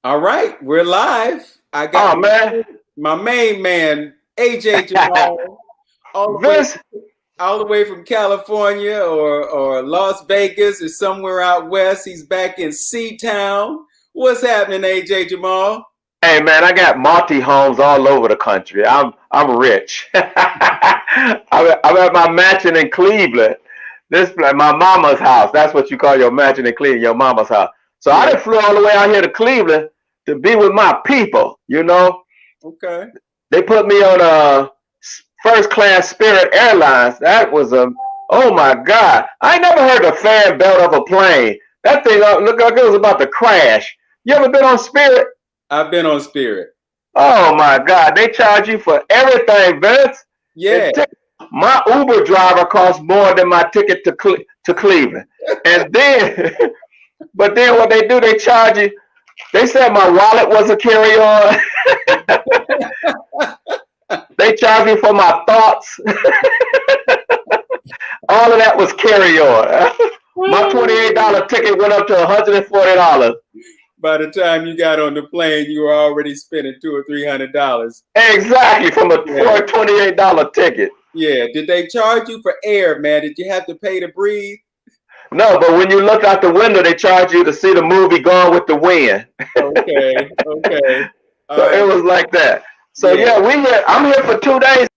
All right, we're live. I Oh got man, my main man, AJ Jamal, all the way Vince. all the way from California or Las Vegas or somewhere out west. He's back in Town. What's happening, AJ Jamal? Hey man, I got multi homes all over the country. I'm rich. I'm at my mansion in Cleveland. This like my mama's house. That's what you call your mansion in Cleveland, your mama's house. So I Yeah. done flew all the way out here to Cleveland to be with my people. You know, Okay. they put me on a first class Spirit Airlines. That was a oh my God! I never heard the fan belt of a plane. That thing looked like it was about to crash. You ever been on Spirit? I've been on Spirit. Oh my God, they charge you for everything, Vince. Yeah. And my Uber driver costs more than my ticket to Cleveland. And then, but then what they do, they charge you. They said my wallet was a carry-on. They charge me for my thoughts. All of that was carry-on. My $28 ticket went up to $140. By the time you got on the plane, you were already spending $200 or $300. Exactly, for a $28 ticket. Yeah. Did they charge you for air, man? Did you have to pay to breathe? No, but when you look out the window, they charge you to see the movie Gone with the Wind. Okay. Okay. So it was like that. So yeah, I'm here for 2 days.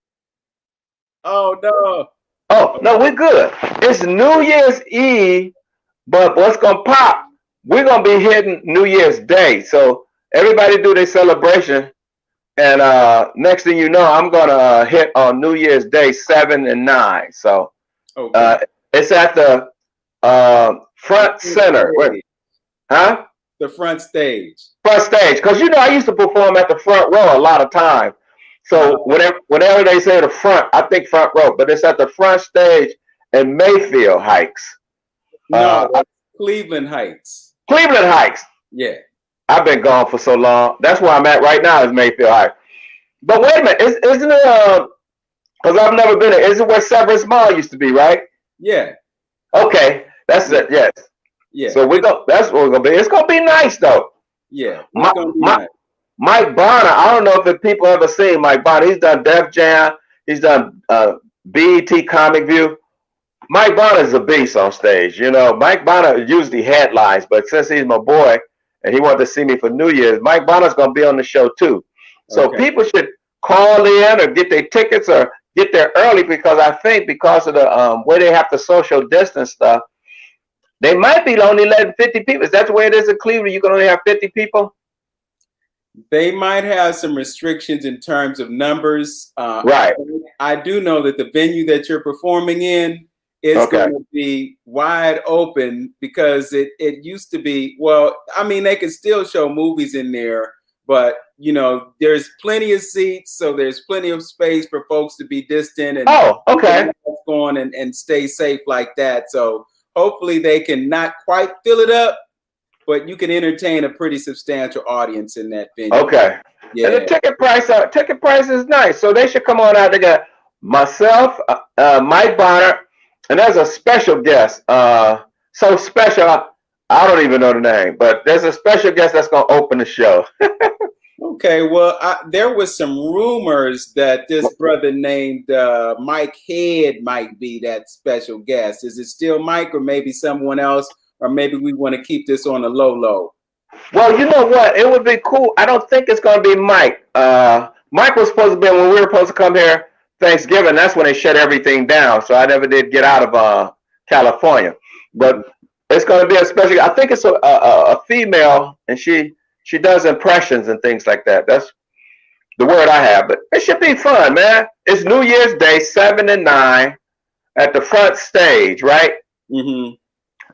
Oh no. Oh no, we're good. It's New Year's Eve, but what's gonna pop? We're gonna be hitting New Year's Day. So everybody do their celebration, and next thing you know, I'm gonna hit on New Year's Day 7 and 9. So it's at the front center. Wait, huh? The front stage. Front stage, because you know I used to perform at the front row a lot of time. So whenever they say the front, I think front row, but it's at the front stage in Mayfield Heights. No, Cleveland Heights. Cleveland Heights. Yeah. I've been gone for so long. That's where I'm at right now is Mayfield Heights. But wait a minute, isn't it? Because I've never been there. Is it where Severance Mall used to be, right? Yeah. Okay, that's it. Yes. Yeah. So that's what we're gonna be. It's gonna be nice though. Yeah. Mike Bonner, I don't know if people ever seen Mike Bonner. He's done Def Jam. He's done BET Comic View. Mike Bonner is a beast on stage. You know, Mike Bonner usually headlines, but since he's my boy and he wanted to see me for New Year's, Mike Bonner's going to be on the show too. So people should call in or get their tickets or get there early because I think because of the way they have to social distance stuff, they might be only letting 50 people. Is that the way it is in Cleveland? You can only have 50 people? They might have some restrictions in terms of numbers. Right. I do know that the venue that you're performing in is going to be wide open because it used to be, well, I mean, they can still show movies in there, but, you know, there's plenty of seats, so there's plenty of space for folks to be distant and go on and stay safe like that. So hopefully they can not quite fill it up, but you can entertain a pretty substantial audience in that venue. Okay. Yeah. And the ticket price is nice. So they should come on out. They got myself, Mike Bonner, and there's a special guest. So special, I don't even know the name, but there's a special guest that's going to open the show. Okay. Well, there was some rumors that this brother named Mike Head might be that special guest. Is it still Mike or maybe someone else? Or maybe we want to keep this on the low. Well, you know what? It would be cool. I don't think it's going to be Mike. Mike was supposed to be when we were supposed to come here Thanksgiving. That's when they shut everything down. So I never did get out of California. But it's going to be a special. I think it's a female, and she does impressions and things like that. That's the word I have. But it should be fun, man. It's New Year's Day, 7 and 9 at the front stage, right? Mm-hmm.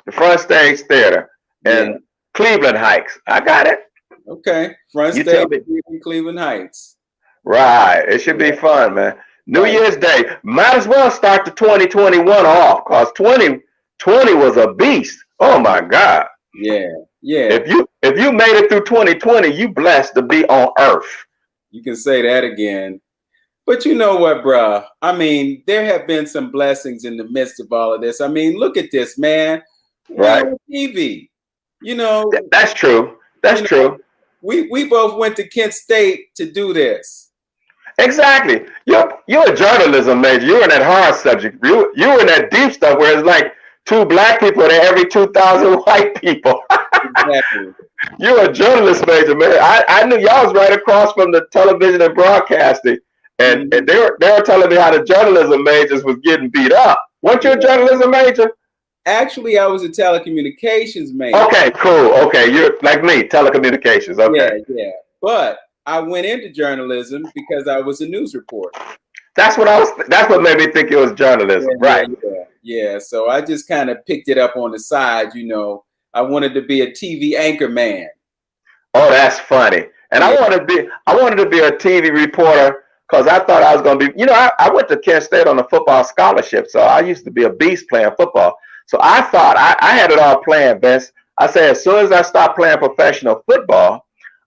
The Front Stage Theater in Cleveland Heights. I got it. Okay. Front Stage in Cleveland Heights. Right. It should be fun, man. New Year's Day. Might as well start the 2021 off because 2020 was a beast. Oh my God. Yeah. Yeah. If you made it through 2020, you blessed to be on earth. You can say that again. But you know what, bruh? I mean, there have been some blessings in the midst of all of this. I mean, look at this, man. Right. TV. You know. That's true. That's true. we both went to Kent State to do this. Exactly. You're a journalism major. You're in that hard subject. You're in that deep stuff where it's like 2 black people to every 2,000 white people. Exactly. You're a journalist major, man. I knew y'all was right across from the television and broadcasting, and they were telling me how the journalism majors was getting beat up. Weren't you a journalism major? Actually, I was a telecommunications major. Okay, cool. Okay, you're like me, telecommunications. Okay. Yeah. But I went into journalism because I was a news reporter. That's what made me think it was journalism, right? Yeah. So I just kind of picked it up on the side, you know. I wanted to be a TV anchor man. Oh, that's funny. And I wanted to be a TV reporter because I thought I was going to be, you know, I went to Kent State on a football scholarship. So I used to be a beast playing football. So I thought I had it all planned, Vince. I said, as soon as I stopped playing professional football,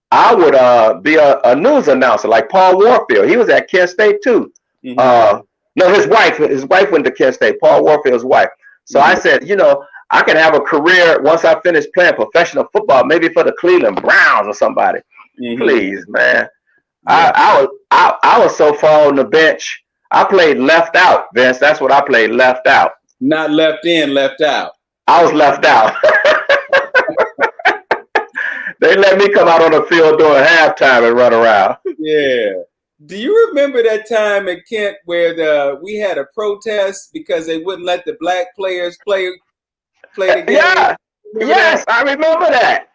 I would be a news announcer like Paul Warfield. He was at Kent State too. No, his wife went to Kent State, Paul Warfield's wife. So I said, you know, I can have a career once I finish playing professional football, maybe for the Cleveland Browns or somebody. Please, man. I was so far on the bench. I played left out, Vince. That's what I played, left out. Not left in, left out. I was left out. They let me come out on the field during halftime and run around. Yeah. Do you remember that time at Kent where we had a protest because they wouldn't let the black players play the game? Yeah. Yes, I remember that.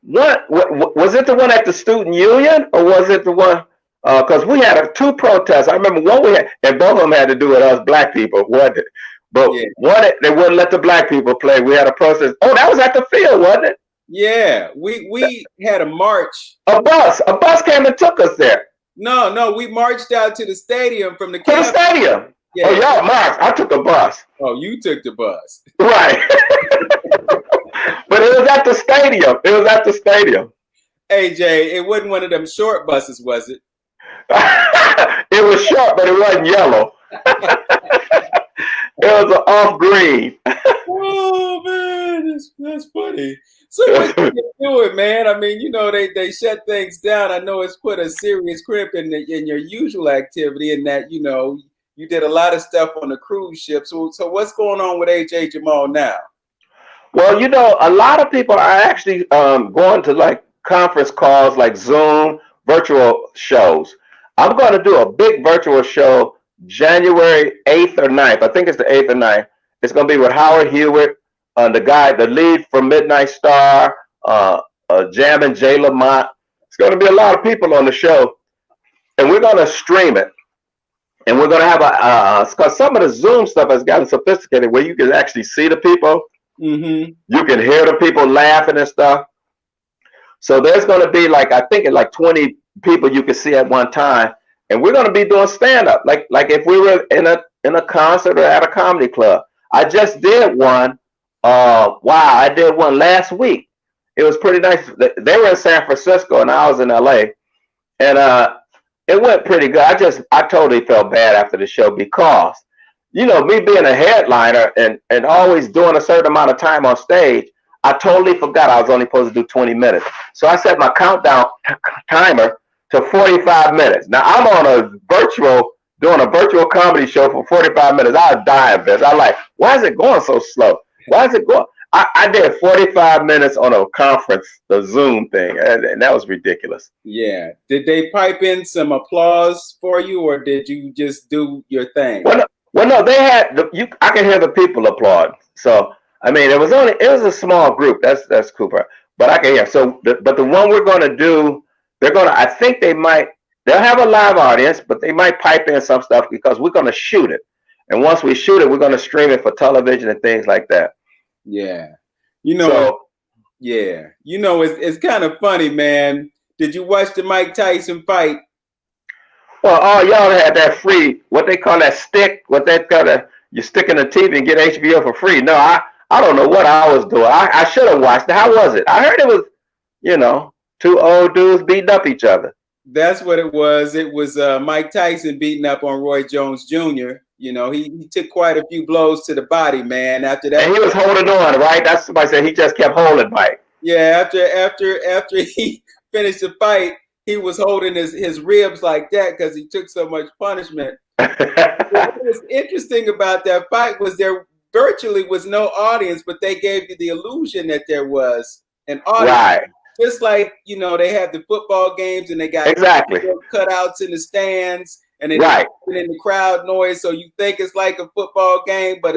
What was it, the one at the student union, or was it the one? Because we had 2 protests. I remember one we had, and both of them had to do with us black people, wasn't it? But one, they wouldn't let the black people play. We had a protest. Oh, that was at the field, wasn't it? Yeah, we had a march. A bus came and took us there. No, we marched out to the stadium from the campus. To the stadium. Yeah. Oh, y'all marched. I took a bus. Oh, you took the bus. Right. But it was at the stadium. Hey, Jay, it wasn't one of them short buses, was it? It was short, but it wasn't yellow. It was an off green. Oh man, that's funny. So what you do it, man? I mean, you know, they shut things down. I know it's put a serious crimp in your usual activity, in that, you know, you did a lot of stuff on the cruise ship. So what's going on with AJ Jamal now? Well, you know, a lot of people are actually going to like conference calls, like Zoom, virtual shows. I'm going to do a big virtual show January 8th or 9th. I think it's the 8th or 9th. It's going to be with Howard Hewitt, the lead from Midnight Star, Jam and Jay Lamont. It's going to be a lot of people on the show, and we're going to stream it. And we're going to have because some of the Zoom stuff has gotten sophisticated where you can actually see the people. You can hear the people laughing and stuff. So there's going to be like 20 people you can see at one time. And we're going to be doing stand-up, like if we were in a concert or at a comedy club. I just did one. I did one last week. It was pretty nice. They were in San Francisco and I was in LA, and it went pretty good. I totally felt bad after the show because, you know, me being a headliner and always doing a certain amount of time on stage, I totally forgot I was only supposed to do 20 minutes. So I set my countdown timer to 45 minutes. Now I'm doing a virtual comedy show for 45 minutes. I was dying, Vince. I like, why is it going so slow? Why is it going? I did 45 minutes on a conference, the Zoom thing, and that was ridiculous. Yeah. Did they pipe in some applause for you, or did you just do your thing? Well, no, they had I can hear the people applaud. So I mean, it was a small group. That's Cooper, but I can hear. So, but the one we're going to do, I think they'll have a live audience, but they might pipe in some stuff because we're going to shoot it. And once we shoot it, we're going to stream it for television and things like that. Yeah. You know, it's kind of funny, man. Did you watch the Mike Tyson fight? Well, all y'all had that free, what they call that stick, you stick in the TV and get HBO for free. No, I don't know what I was doing. I should have watched it. How was it? I heard it was, you know, 2 old dudes beating up each other. That's what it was. It was Mike Tyson beating up on Roy Jones Jr. You know, he took quite a few blows to the body, man. After that, and he was holding on, right? That's somebody said he just kept holding Mike. Yeah, after he finished the fight, he was holding his ribs like that because he took so much punishment. What was interesting about that fight was there virtually was no audience, but they gave you the illusion that there was an audience. Right. Just like, they have the football games and they got cutouts in the stands and then in the crowd noise, so you think it's like a football game, but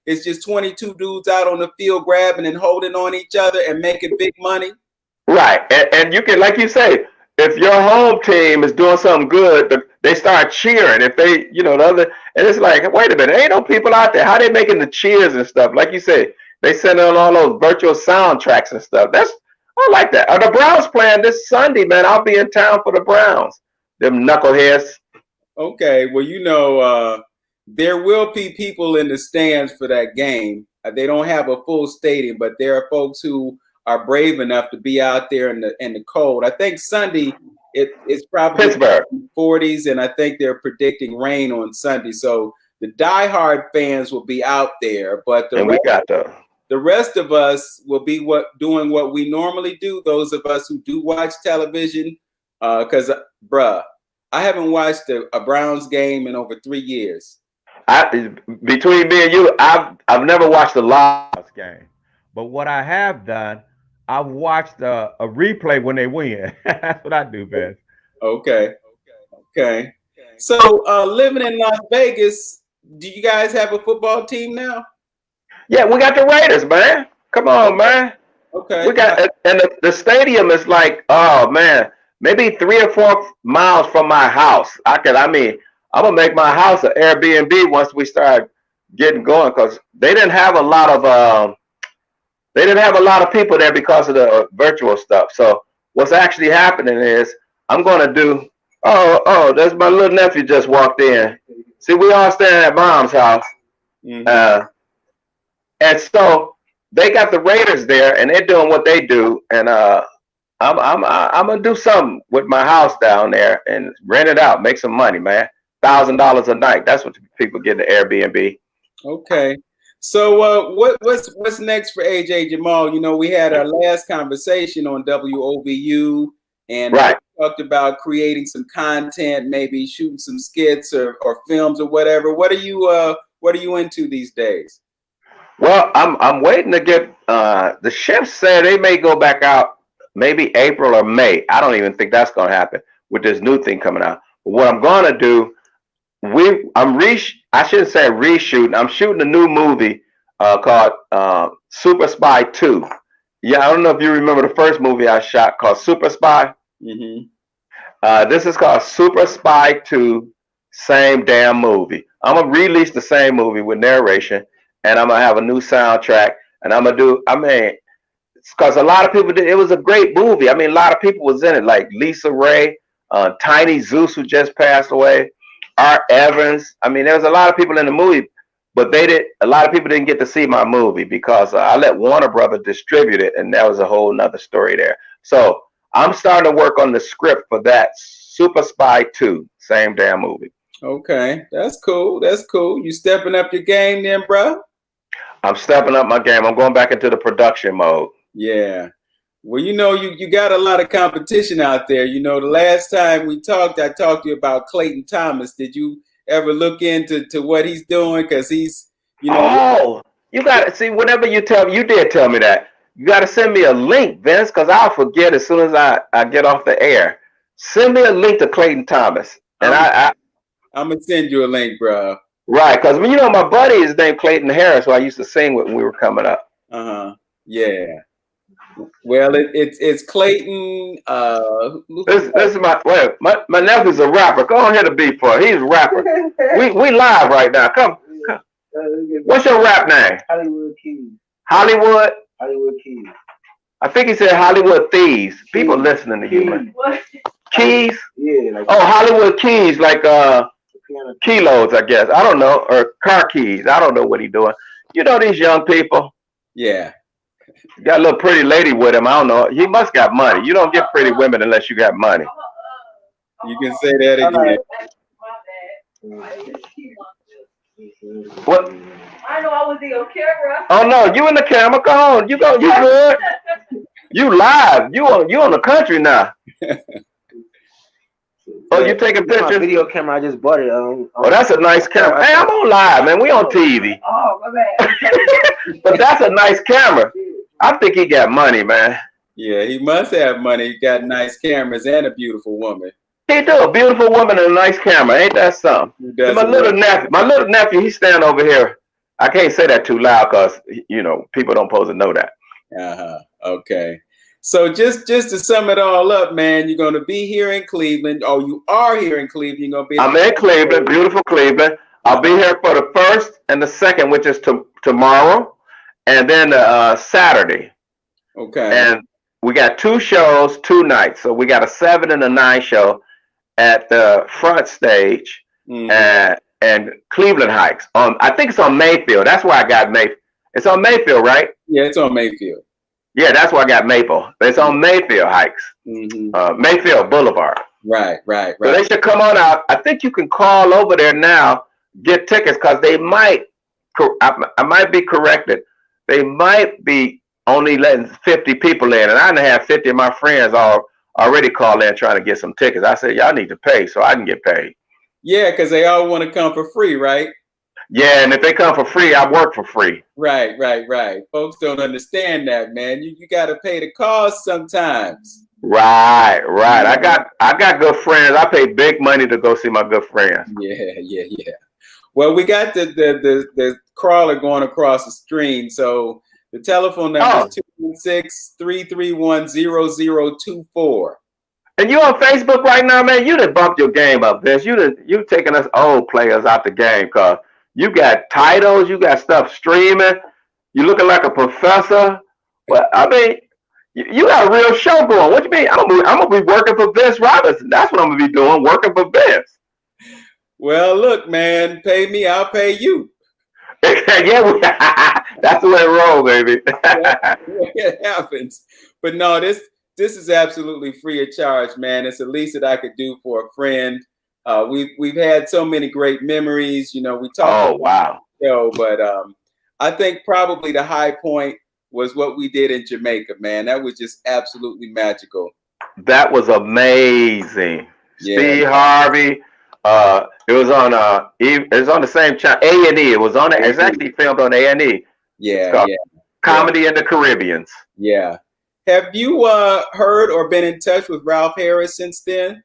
it's just 22 dudes out on the field grabbing and holding on each other and making big money. Right. And you can, like you say, if your home team is doing something good, they start cheering. If they, the other, and it's like, wait a minute, ain't no people out there. How they making the cheers and stuff? Like you say, they send on all those virtual soundtracks and stuff. I like that. The Browns playing this Sunday, man. I'll be in town for the Browns. Them knuckleheads. Okay, well, there will be people in the stands for that game. They don't have a full stadium, but there are folks who are brave enough to be out there in the cold. I think Sunday it's probably Pittsburgh 40s, and I think they're predicting rain on Sunday. So the diehard fans will be out there, but the rest of us will be doing what we normally do. Those of us who do watch television, because I haven't watched a Browns game in over 3 years. Between me and you, I've never watched a live game, but what I have done, I've watched a replay when they win. That's what I do best. Okay. So living in Las Vegas, do you guys have a football team now? Yeah, we got the Raiders, man. Come on, man. Okay. We got, and the stadium is like, oh man, maybe 3 or 4 miles from my house. I'm gonna make my house an Airbnb once we start getting going, because they didn't have a lot of people there because of the virtual stuff. So what's actually happening is I'm gonna do. Oh, there's my little nephew just walked in. See, we all staying at Mom's house, and so they got the Raiders there, and they're doing what they do, and I'm gonna do something with my house down there and rent it out, make some money, man. $1,000 a night. That's what people get in the Airbnb. Okay. So what's next for AJ Jamal? We had our last conversation on WOVU, and we talked about creating some content, maybe shooting some skits or films or whatever. What are you into these days? Well, I'm waiting to get the chefs said they may go back out maybe April or May. I don't even think that's gonna happen with this new thing coming out. But what I'm gonna do, I shouldn't say reshooting. I'm shooting a new movie called Super Spy 2. Yeah, I don't know if you remember the first movie I shot called Super Spy. This is called Super Spy 2, same damn movie. I'm gonna release the same movie with narration, and I'm gonna have a new soundtrack, and I'm gonna do. Because a lot of people did. It was a great movie. A lot of people was in it, like Lisa Ray, Tiny Zeus, who just passed away, Art Evans. There was a lot of people in the movie, but a lot of people didn't get to see my movie because I let Warner Brothers distribute it, and that was a whole nother story there. So I'm starting to work on the script for that Super Spy 2, same damn movie. Okay, that's cool. You stepping up your game then, bro? I'm stepping up my game. I'm going back into the production mode. Yeah. Well, you got a lot of competition out there. The last time we talked, I talked to you about Clayton Thomas. Did you ever look into what he's doing? Because he's, Oh, you got to see, whenever you did tell me that. You got to send me a link, Vince, because I'll forget as soon as I get off the air. Send me a link to Clayton Thomas. And I'm going to send you a link, bro. Right, because my buddy is named Clayton Harris, who I used to sing with when we were coming up. Yeah. Well, it's Clayton. This is my nephew's a rapper. Go ahead and be for it. He's a rapper. we live right now. Come. What's your rap name? Hollywood Keys. Hollywood Keys. I think he said Hollywood Thieves. People listening to you, man. What? Keys? Yeah. Hollywood Keys, like kilos, I guess. I don't know, or car keys. I don't know what he's doing. These young people. Yeah. Got a little pretty lady with him. I don't know. He must got money. You don't get pretty women unless you got money. You can say that again. What? I know I was in your camera. Oh no, you in the camera. Go on. You good. You live. You on the country now. Oh, you taking pictures? My video camera, I just bought it. Oh, that's a nice camera. Hey, I'm on live, man. We on TV. Oh, my bad. But that's a nice camera. I think he got money, man. Yeah, he must have money. He got nice cameras and a beautiful woman. He do, a beautiful woman and a nice camera. Ain't that something? My little nephew, he's standing over here. I can't say that too loud because, you know, people don't supposed to know that. Okay. So just to sum it all up, man, you're going to be here in Cleveland. Oh, you are here in Cleveland. You're going to be. I'm in Cleveland, beautiful Cleveland. I'll be here for the 1st and the 2nd, which is tomorrow, and then Saturday. Okay. And we got 2 shows, 2 nights. So we got a 7 and a 9 show at the front stage and Cleveland Heights. I think it's on Mayfield. That's where I got Mayfield. It's on Mayfield, right? Yeah, it's on Mayfield. Yeah, that's where I got Maple. It's on Mayfield Heights, Mayfield Boulevard. Right. So they should come on out. I think you can call over there now, get tickets, because they might, I might be corrected, they might be only letting 50 people in, and I done have 50 of my friends already called in trying to get some tickets. I said, y'all need to pay so I can get paid. Yeah, because they all want to come for free, right? Yeah, and if they come for free, I work for free. Right. Folks don't understand that, man. You got to pay the cost sometimes. Right. I got good friends. I pay big money to go see my good friends. Yeah. Well, we got the crawler going across the screen, so the telephone number is 216-331-0024. And you on Facebook right now, man? You done bumped your game up, Vince. You taking us old players out the game, because you got titles, you got stuff streaming. You looking like a professor. Well, I mean, you got a real show going. What you mean? I'm gonna be working for Vince Robinson. That's what I'm gonna be doing, working for Vince. Well, look, man, pay me, I'll pay you. Yeah, that's the way it rolls, baby. It happens. But no, this is absolutely free of charge, man. It's the least that I could do for a friend. We've had so many great memories. You know, we talked about the show, but I think probably the high point was what we did in Jamaica, man. That was just absolutely magical. That was amazing. Yeah. Steve Harvey. It was on the same channel, A&E. It was on it. It's actually filmed on A&E. Yeah. Comedy in the Caribbean. Yeah. Have you heard or been in touch with Ralph Harris since then?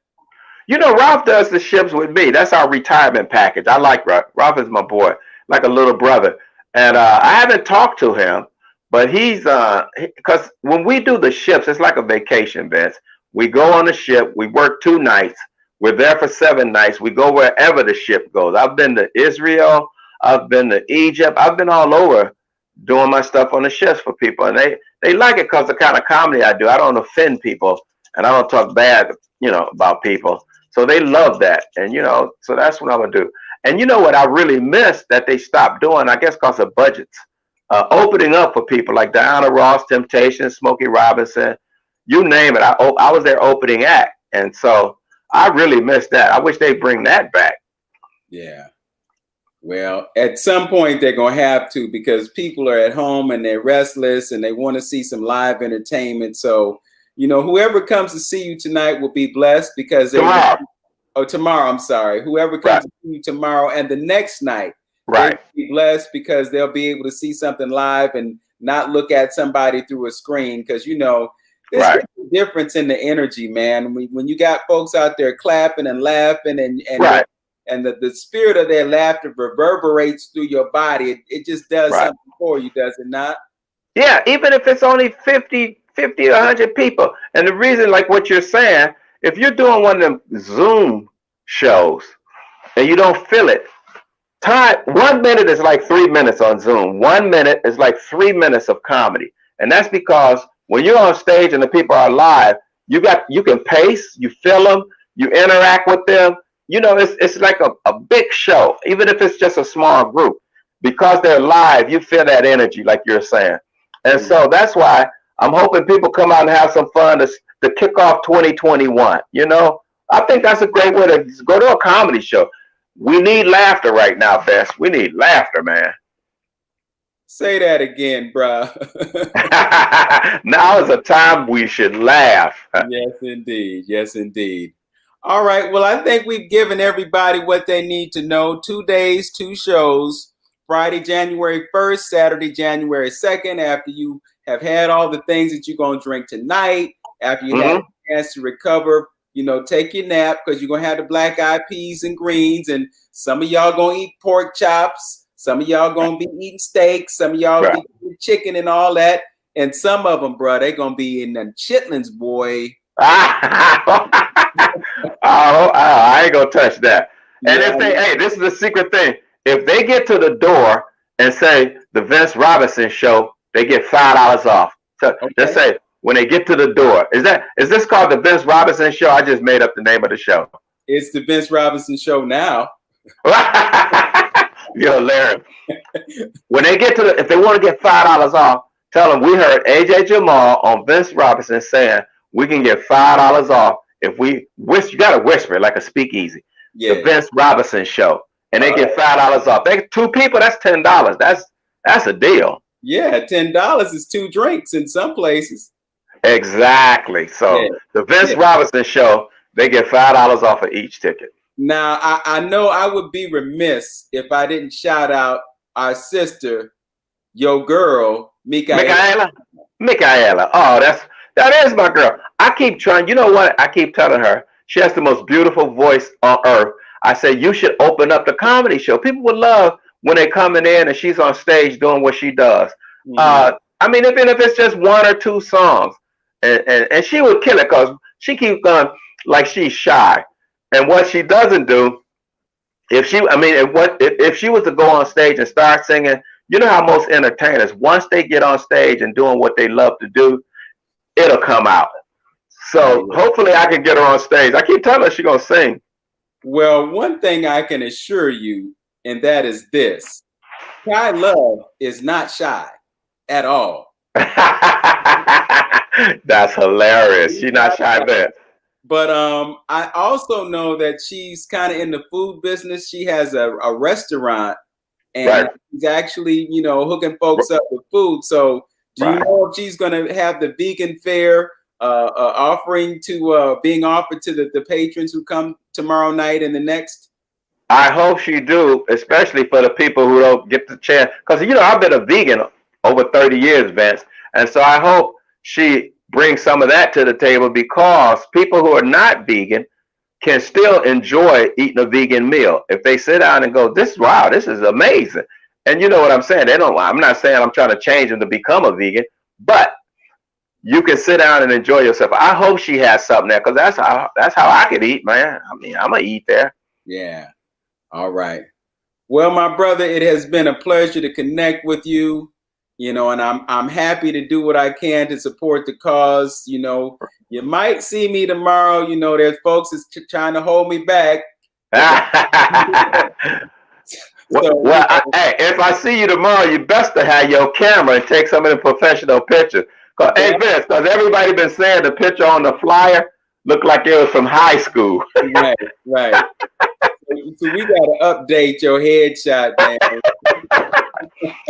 You know, Ralph does the ships with me. That's our retirement package. I like Ralph. Ralph is my boy, like a little brother. And I haven't talked to him, but he's because when we do the ships, it's like a vacation, Vince. We go on the ship. We work 2 nights. We're there for 7 nights. We go wherever the ship goes. I've been to Israel. I've been to Egypt. I've been all over doing my stuff on the ships for people. And they like it because the kind of comedy I do. I don't offend people, and I don't talk bad, about people. So they love that. And, so that's what I'm going to do. And you know what I really missed that they stopped doing, I guess because of budgets, opening up for people like Diana Ross, Temptation, Smokey Robinson, you name it. I was their opening act. And so I really missed that. I wish they'd bring that back. Yeah. Well, at some point they're going to have to, because people are at home and they're restless and they want to see some live entertainment. So, whoever comes to see you tonight will be blessed, because tomorrow, I'm sorry. Whoever comes to see you tomorrow and the next night, they'll be blessed, because they'll be able to see something live and not look at somebody through a screen, because, there's a difference in the energy, man. When you got folks out there clapping and laughing and the spirit of their laughter reverberates through your body, it just does something for you, does it not? Yeah, even if it's only 50 or 100 people. And the reason, like what you're saying, if you're doing one of them Zoom shows and you don't feel it, 1 minute is like 3 minutes on Zoom. 1 minute is like 3 minutes of comedy. And that's because when you're on stage and the people are live, you can pace, you feel them, you interact with them. It's like a big show, even if it's just a small group. Because they're live, you feel that energy, like you're saying. And so that's why I'm hoping people come out and have some fun to kick off 2021. I think that's a great way to go to a comedy show. We need laughter right now, Bess. We need laughter, man. Say that again, bruh. Now is a time we should laugh. Yes, indeed. Yes, indeed. All right. Well, I think we've given everybody what they need to know. 2 days, 2 shows. Friday, January 1st, Saturday, January 2nd. After you have had all the things that you're going to drink tonight, after you have a chance to recover, take your nap because you're going to have the black eyed peas and greens. And some of y'all going to eat pork chops. Some of y'all going to be eating steak. Some of y'all be eating chicken and all that. And some of them, bro, they're going to be in them chitlins, boy. I ain't going to touch that. And if hey, this is the secret thing. If they get to the door and say the Vince Robinson show, they get $5 off. So just say when they get to the door. Is this called the Vince Robinson show? I just made up the name of the show. It's the Vince Robinson show now. You're hilarious. When they get to if they want to get $5 off, tell them we heard AJ Jamal on Vince Robinson saying we can get $5 off if we you gotta whisper like a speakeasy. Yeah. The Vince Robinson show. And they get $5 off. They 2 people, that's $10. That's a deal. Yeah, $10 is 2 drinks in some places. Exactly. So the Vince Robinson show, they get $5 off of each ticket. Now I know I would be remiss if I didn't shout out our sister, your girl, Michaela. Oh, that is my girl. I keep trying. You know what? I keep telling her she has the most beautiful voice on earth. I say you should open up the comedy show. People would love when they're coming in and she's on stage doing what she does. I mean, even if it's just 1 or 2 songs, and she would kill it because she keeps going like she's shy. And what she doesn't do, if she was to go on stage and start singing, you know how most entertainers, once they get on stage and doing what they love to do, it'll come out. So hopefully I can get her on stage. I keep telling her she's gonna sing. Well, one thing I can assure you, and that is this: Shy Love is not shy at all. That's hilarious. She's not shy there. But I also know that she's kind of in the food business. She has a restaurant, and she's actually, hooking folks up with food. So do you know if she's going to have the vegan fare offering to being offered to the patrons who come tomorrow night and the next? I hope she do, especially for the people who don't get the chance. Because, I've been a vegan over 30 years, Vince. And so I hope she brings some of that to the table because people who are not vegan can still enjoy eating a vegan meal. If they sit down and go, this is amazing. And you know what I'm saying? I'm not saying I'm trying to change them to become a vegan, but you can sit down and enjoy yourself. I hope she has something there because that's how I could eat, man. I mean, I'm going to eat there. Yeah. All right. Well, my brother, it has been a pleasure to connect with you, and I'm happy to do what I can to support the cause. You might see me tomorrow. There's folks that's trying to hold me back. Hey, if I see you tomorrow, you best to have your camera and take some of the professional pictures. Hey, Vince, because everybody been saying the picture on the flyer looked like it was from high school. Right. So we got to update your headshot, man.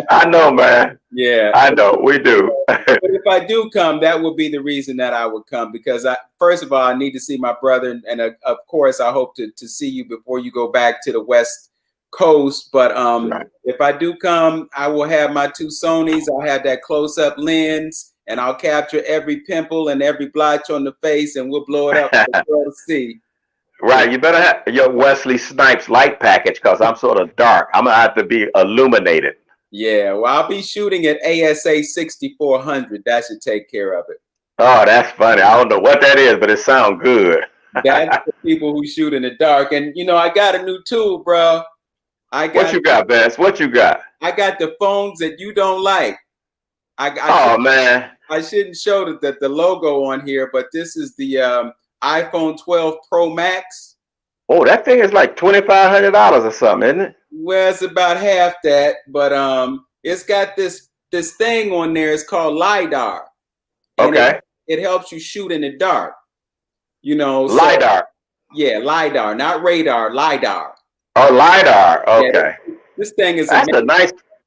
I know, man. Yeah. I know, we do. But if I do come, that would be the reason that I would come because first of all, I need to see my brother. And of course, I hope to see you before you go back to the West Coast. But if I do come, I will have my 2 Sonys. I'll have that close-up lens and I'll capture every pimple and every blotch on the face and we'll blow it up for the world to see. Right, you better have your Wesley Snipes light package because I'm sort of dark. I'm going to have to be illuminated. Yeah, well, I'll be shooting at ASA 6400. That should take care of it. Oh, that's funny. I don't know what that is, but it sounds good. That's the people who shoot in the dark. And, I got a new tool, bro. What you got, Bess? What you got? I got the phones that you don't like. Man. I shouldn't show the logo on here, but this is the iPhone 12 Pro Max. Oh, that thing is like $2,500 or something, isn't it? Well, it's about half that, but it's got this thing on there. It's called LiDAR. Okay. It helps you shoot in the dark. LiDAR. Yeah, LiDAR, not radar. LiDAR. Oh, LiDAR. Okay. Yeah, this thing is that's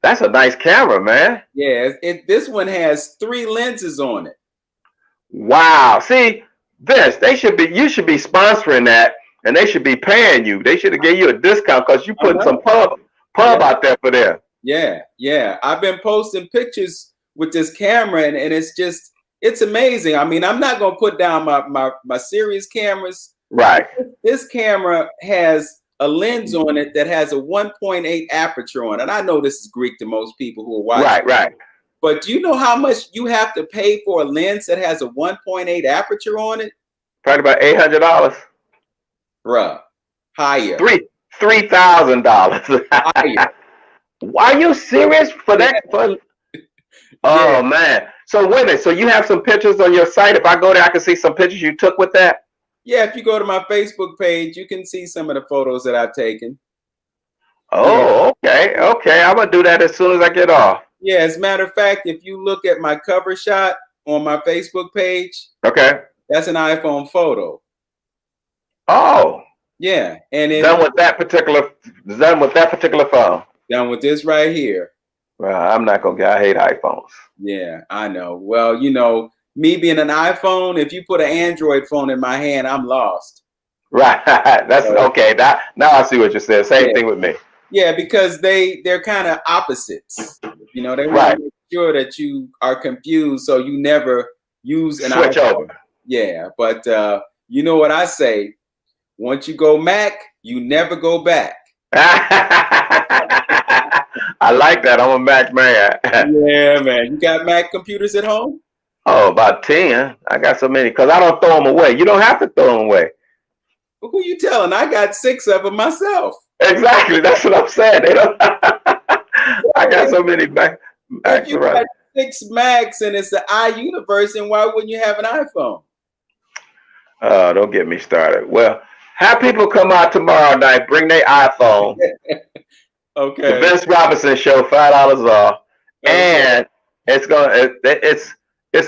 That's a nice camera, man. Yeah, this one has 3 lenses on it. Wow. See, Vince, you should be sponsoring that, and they should be paying you. They should have gave you a discount because you putting some pub out there for them. Yeah. I've been posting pictures with this camera, and it's amazing. I mean, I'm not gonna put down my serious cameras. Right. This camera has a lens on it that has a 1.8 aperture on it. I know this is Greek to most people who are watching. Right. But do you know how much you have to pay for a lens that has a 1.8 aperture on it? Probably about $800. Bruh, higher. $3,000. Higher. Are you serious for that? Oh man. So wait a minute. So you have some pictures on your site. If I go there, I can see some pictures you took with that? Yeah, if you go to my Facebook page, you can see some of the photos that I've taken. Oh, okay. I'm gonna do that as soon as I get off. Yeah, as a matter of fact, if you look at my cover shot on my Facebook page, okay, that's an iPhone photo. Oh. Yeah, and done with that particular phone. Done with this right here. Well, I'm not gonna get. I hate iPhones. Yeah, I know. Well, you know, me being an iPhone, if you put an Android phone in my hand, I'm lost. Right. That's okay. Now I see what you said. Same thing with me. Yeah, because they're kind of opposites. You know, they want to make sure that you are confused, so you never use an switch iPhone. over. Yeah, but you know what I say? Once you go Mac, you never go back. I like that. I'm a Mac man. Yeah, man. You got Mac computers at home? Oh, about 10. I got so many because I don't throw them away. You don't have to throw them away. Well, who you telling? I got 6 of them myself. Exactly. That's what I'm saying. They don't. I got so many Macs. If you got 6 Macs and it's the iUniverse, then why wouldn't you have an iPhone? Oh, don't get me started. Well, have people come out tomorrow night, bring their iPhone. Okay. The Vince Robinson Show, $5 off, and it's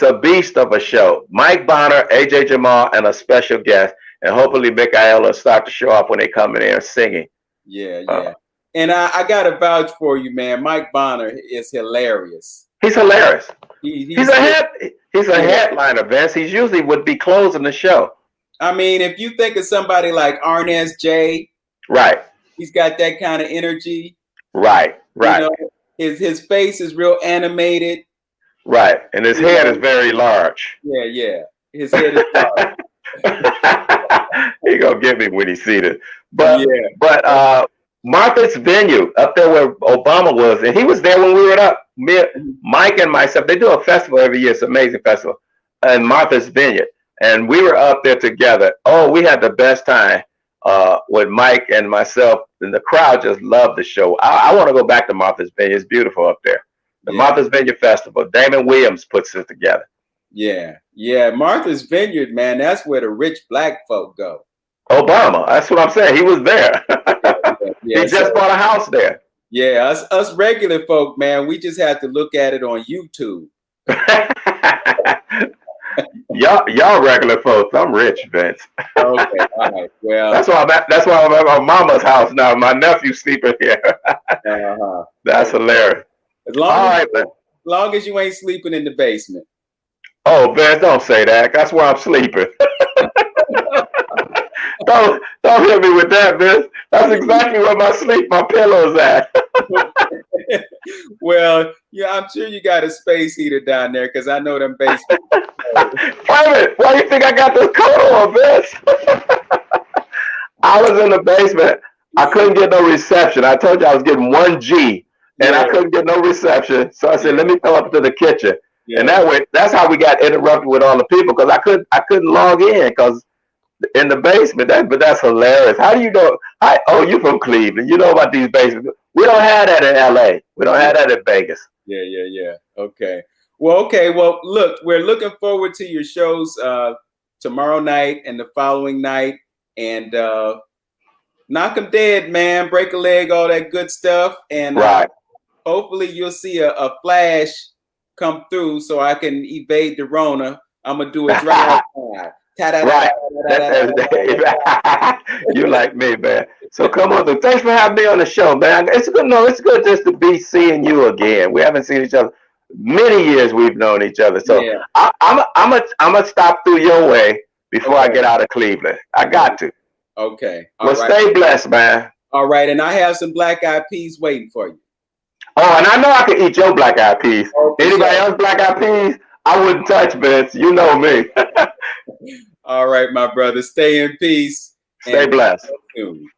a beast of a show. Mike Bonner, AJ Jamal, and a special guest, and hopefully Mikael will start to show up when they come in there singing. Yeah. And I gotta vouch for you, man. Mike Bonner is hilarious. He's hilarious. He's a headliner, Vince. He usually would be closing the show. I mean, if you think of somebody like Arnez J, right? He's got that kind of energy. Right. You know, his face is real animated. Right, and his head is very large. Yeah. His head is large. He gonna get me when he sees it. But Martha's Venue up there where Obama was, and he was there when we were up. Mike and myself, they do a festival every year. It's an amazing festival, and Martha's Vineyard, and we were up there together. Oh, we had the best time with Mike and myself, and the crowd just loved the show. I want to go back to Martha's Vineyard. It's beautiful up there. The Martha's Vineyard Festival. Damon Williams puts it together. Yeah. Martha's Vineyard, man, that's where the rich black folk go. Obama, that's what I'm saying. He was there. He just bought a house there. Yeah, us regular folk, man, we just have to look at it on YouTube. y'all regular folks. I'm rich, Vince. Okay, all right. Well, that's why I'm at my mama's house now. My nephew's sleeping here. That's hilarious. As long as you ain't sleeping in the basement. Oh, Vince, don't say that. That's where I'm sleeping. Don't hit me with that, Vince. That's exactly where my pillow's at. Well, yeah, I'm sure you got a space heater down there because I know them basements. Wait a minute. Why do you think I got this coat on, Vince? I was in the basement. I couldn't get no reception. I told you I was getting 1G, and I couldn't get no reception. So I said, let me go up to the kitchen. Yeah. And that way, that's how we got interrupted with all the people because I couldn't log in because in the basement. But that's hilarious. How do you know? You from Cleveland? You know about these basements? We don't have that in LA. We don't have that in Vegas. Yeah. Okay. Well, look, we're looking forward to your shows tomorrow night and the following night, and knock 'em dead, man. Break a leg, all that good stuff, and hopefully you'll see a flash come through so I can evade the Rona. I'm gonna do a drive-by. Right. You like me, man. So come on through. Thanks for having me on the show, man. It's good. No, it's good just to be seeing you again. We haven't seen each other many years. We've known each other. So Yeah. I'm gonna stop through your way before I get out of Cleveland. I got to. Okay. Well, stay blessed, man. All right, and I have some black eyed peas waiting for you. Oh, and I know I can eat your black eyed peas. Anybody else black eyed peas? I wouldn't touch, Vince. You know me. All right, my brother. Stay in peace. Stay blessed. Soon.